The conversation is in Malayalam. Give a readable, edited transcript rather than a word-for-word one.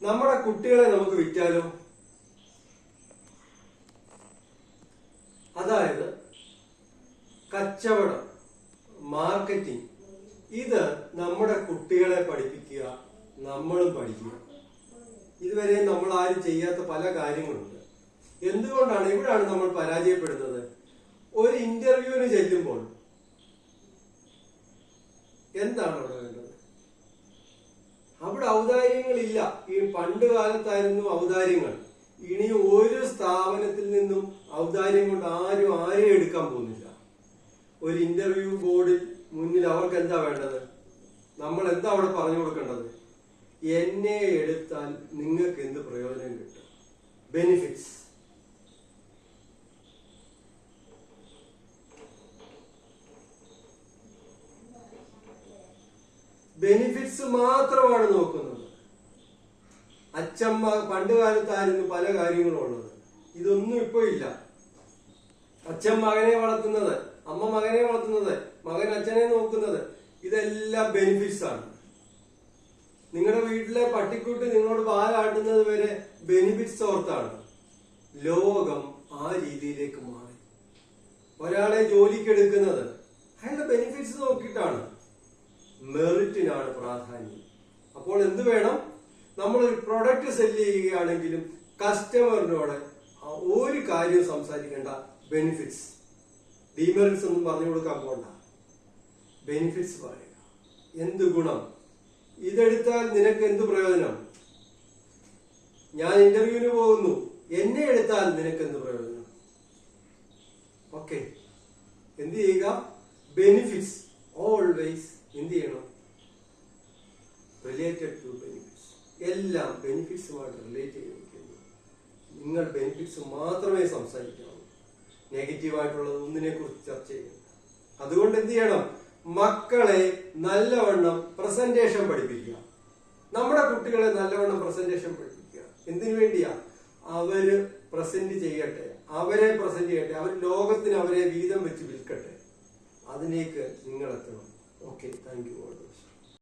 നമ്മുടെ കുട്ടികളെ നമുക്ക് വിറ്റാലോ? അതായത് കച്ചവടം, മാർക്കറ്റിംഗ്, ഇത് നമ്മുടെ കുട്ടികളെ പഠിപ്പിക്കുക, നമ്മളും പഠിക്കുക. ഇതുവരെ നമ്മൾ ആരും ചെയ്യാത്ത പല കാര്യങ്ങളുണ്ട്. എന്തുകൊണ്ടാണ് ഇവിടാണ് നമ്മൾ പരാജയപ്പെടുന്നത്? ഒരു ഇന്റർവ്യൂവിന് ചെല്ലുമ്പോൾ എന്താണ് അവിടെ വേണ്ടത്? അവിടെ ഔദാര്യങ്ങളില്ല. ഈ പണ്ട് കാലത്തായിരുന്നു ഔദാര്യങ്ങൾ. ഇനി ഒരു സ്ഥാപനത്തിൽ നിന്നും ഔദാര്യം കൊണ്ട് ആരെയും എടുക്കാൻ പോകുന്നില്ല. ഒരു ഇന്റർവ്യൂ ബോർഡിൽ മുന്നിൽ അവർക്ക് എന്താ വേണ്ടത്? നമ്മൾ എന്താ അവിടെ പറഞ്ഞു കൊടുക്കേണ്ടത്? എന്നെ എടുത്താൽ നിങ്ങൾക്ക് എന്ത് പ്രയോജനം കിട്ടും? ബെനിഫിറ്റ്സ്. ബെനിഫിറ്റ്സ് മാത്രമാണ് നോക്കുന്നത്. അച്ഛമ്മ പണ്ട് കാലത്തായിരുന്നു പല കാര്യങ്ങളും ഉള്ളത്. ഇതൊന്നും ഇപ്പൊ ഇല്ല. അച്ഛൻ മകനെ വളർത്തുന്നത്, അമ്മ മകനെ വളർത്തുന്നത്, മകൻ അച്ഛനെ നോക്കുന്നത്, ഇതെല്ലാം ബെനിഫിറ്റ്സ് ആണ്. നിങ്ങളുടെ വീട്ടിലെ പട്ടിക്കുട്ടി നിങ്ങളോട് പാലാട്ടുന്നത് വരെ ബെനിഫിറ്റ്സ് ഓർത്താണ്. ലോകം ആ രീതിയിലേക്ക് മാറി. ഒരാളെ ജോലിക്കെടുക്കുന്നത് അയാളുടെ ബെനിഫിറ്റ്സ് നോക്കിയിട്ടാണ്. മെറിറ്റിനാണ് പ്രാധാന്യം. അപ്പോൾ എന്ത് വേണം? നമ്മൾ ഒരു പ്രൊഡക്റ്റ് സെല്ല് ചെയ്യുകയാണെങ്കിലും കസ്റ്റമറിനോട് ഒരു കാര്യം സംസാരിക്കേണ്ട, ബെനിഫിറ്റ്സ്. ഡിമെറിറ്റ്സ് ഒന്നും പറഞ്ഞു കൊടുക്കാൻ പോണ്ട, ബെനിഫിറ്റ്സ് പറയുക. എന്ത് ഗുണം? ഇതെടുത്താൽ നിനക്ക് എന്ത് പ്രയോജനം? ഞാൻ ഇന്റർവ്യൂവിന് പോകുന്നു, എന്നെ എടുത്താൽ നിനക്ക് എന്ത് പ്രയോജനം? ഓക്കെ, എന്ത് ചെയ്യുക? ബെനിഫിറ്റ്സ് ഓൾവേസ് എന്ത് ചെയ്യണം? Related to benefits. എല്ലാം ബെനിഫിറ്റ്സുമായിട്ട് റിലേറ്റ് ചെയ്തിരിക്കുന്നു. നിങ്ങൾ ബെനിഫിറ്റ്സ് മാത്രമേ സംസാരിക്കാവൂ. നെഗറ്റീവായിട്ടുള്ളത് ഒന്നിനെ കുറിച്ച് ചർച്ച ചെയ്യണം. അതുകൊണ്ട് എന്ത് ചെയ്യണം? മക്കളെ നല്ലവണ്ണം പ്രസന്റേഷൻ പഠിപ്പിക്കുക. നമ്മുടെ കുട്ടികളെ നല്ലവണ്ണം പ്രസന്റേഷൻ പഠിപ്പിക്കുക. എന്തിനു വേണ്ടിയാ? അവര് പ്രസന്റ് ചെയ്യട്ടെ, അവരെ പ്രസന്റ് ചെയ്യട്ടെ, അവർ ലോകത്തിന് അവരെ വീതം വെച്ച് വിൽക്കട്ടെ. അതിലേക്ക് നിങ്ങൾ എത്തണം. Okay, thank you.